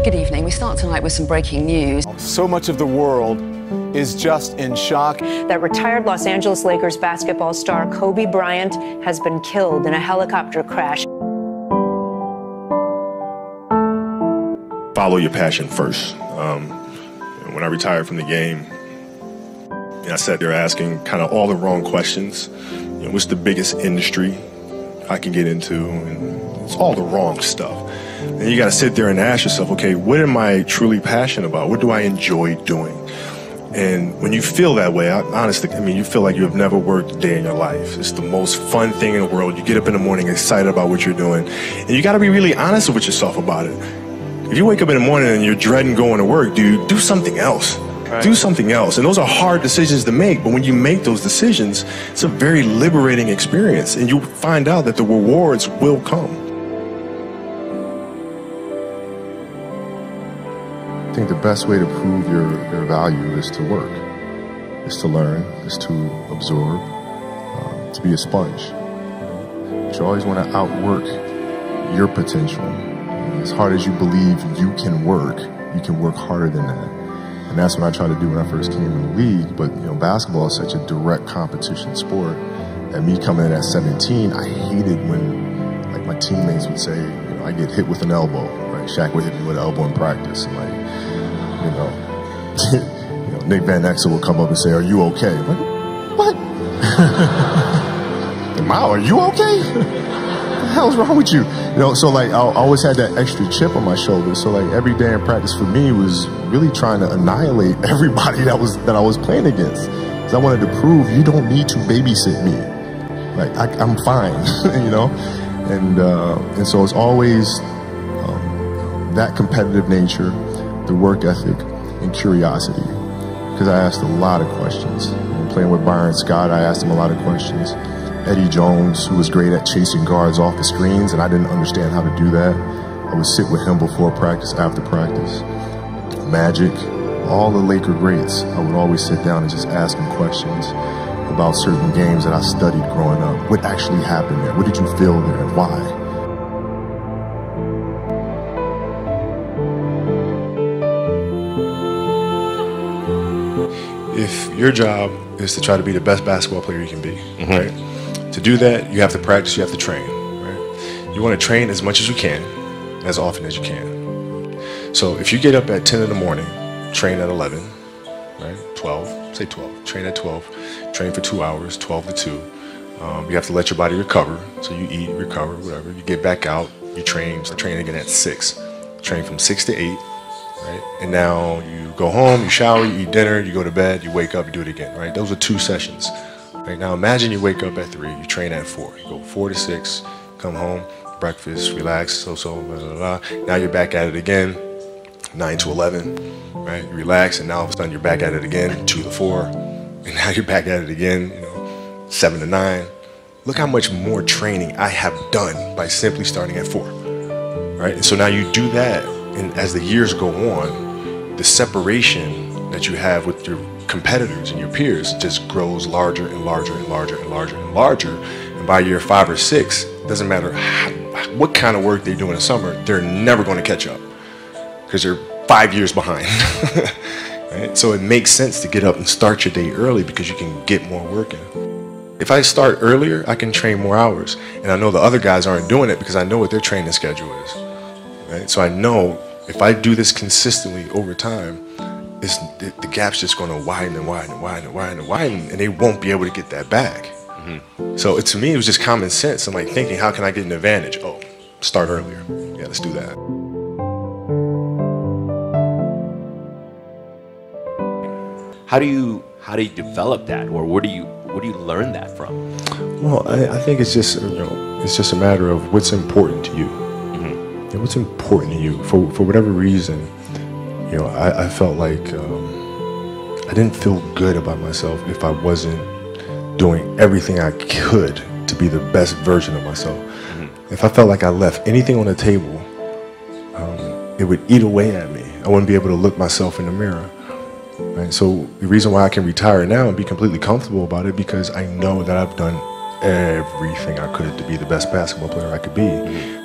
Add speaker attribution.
Speaker 1: Good evening. We start tonight with some breaking news.
Speaker 2: So much of the world is just in shock.
Speaker 3: That retired Los Angeles Lakers basketball star Kobe Bryant has been killed in a helicopter crash.
Speaker 4: Follow your passion first. When I retired from the game, I sat there asking kind of all the wrong questions. What's the biggest industry I can get into? And it's all the wrong stuff. And you got to sit there and ask yourself, okay, what am I truly passionate about? What do I enjoy doing? And when you feel that way, honestly, you feel like you have never worked a day in your life. It's the most fun thing in the world. You get up in the morning excited about what you're doing. And you got to be really honest with yourself about it. If you wake up in the morning and you're dreading going to work, dude, do something else. Right. Do something else. And those are hard decisions to make, but when you make those decisions, it's a very liberating experience, and you find out that the rewards will come.
Speaker 5: I think the best way to prove your value is to work, is to learn, is to absorb, to be a sponge. But you always want to outwork your potential. As hard as you believe you can work harder than that. And that's what I tried to do when I first came in the league. But basketball is such a direct competition sport. And me coming in at 17, I hated when my teammates would say, I get hit with an elbow. Right? Shaq would hit me with an elbow in practice. And Nick Van Exel will come up and say, "Are you okay?" I'm like, what? Mao, are you okay? What the hell's wrong with you? So I always had that extra chip on my shoulder. So every day in practice for me was really trying to annihilate everybody that I was playing against. Because I wanted to prove you don't need to babysit me. I'm fine, And so it's always that competitive nature, the work ethic, and curiosity. Because I asked a lot of questions. Playing with Byron Scott, I asked him a lot of questions. Eddie Jones, who was great at chasing guards off the screens, and I didn't understand how to do that. I would sit with him before practice, after practice. Magic, all the Laker greats, I would always sit down and just ask them questions about certain games that I studied growing up. What actually happened there? What did you feel there and why?
Speaker 4: If your job is to try to be the best basketball player you can be, right? To do that, you have to practice, you have to train, right? You want to train as much as you can, as often as you can. So if you get up at 10 in the morning, train at 11, right? 12, say 12, train at 12, train for 2 hours, 12 to 2. You have to let your body recover. So you eat, recover, whatever. You get back out, you train again at 6. Train from 6 to 8. Right? And now you go home, you shower, you eat dinner, you go to bed, you wake up, you do it again, right? Those are 2 sessions. Right? Now imagine you wake up at 3, you train at 4, you go 4 to 6, come home, breakfast, relax, blah, blah, blah. Now you're back at it again, 9 to 11, right? You relax, and now all of a sudden you're back at it again, 2 to 4, and now you're back at it again, 7 to 9. Look how much more training I have done by simply starting at 4, right? And so now you do that. And as the years go on, the separation that you have with your competitors and your peers just grows larger and larger and larger and larger and larger. And by year 5 or 6, it doesn't matter what kind of work they do in the summer, they're never going to catch up because they're 5 years behind. Right? So it makes sense to get up and start your day early because you can get more work in. If I start earlier, I can train more hours. And I know the other guys aren't doing it because I know what their training schedule is. Right? So I know if I do this consistently over time, the gap's just going to widen and widen and widen and widen and widen, and they won't be able to get that back. So to me, it was just common sense. I'm thinking, how can I get an advantage? Oh, start earlier. Yeah, let's do that.
Speaker 6: How do you develop that, or where do you learn that from?
Speaker 4: Well, I think it's just it's just a matter of what's important to you. What's important to you for whatever reason. I felt like I didn't feel good about myself if I wasn't doing everything I could to be the best version of myself. If I felt like I left anything on the table, it would eat away at me. I wouldn't be able to look myself in the mirror. Right? So the reason why I can retire now and be completely comfortable about it, because I know that I've done everything I could to be the best basketball player I could be.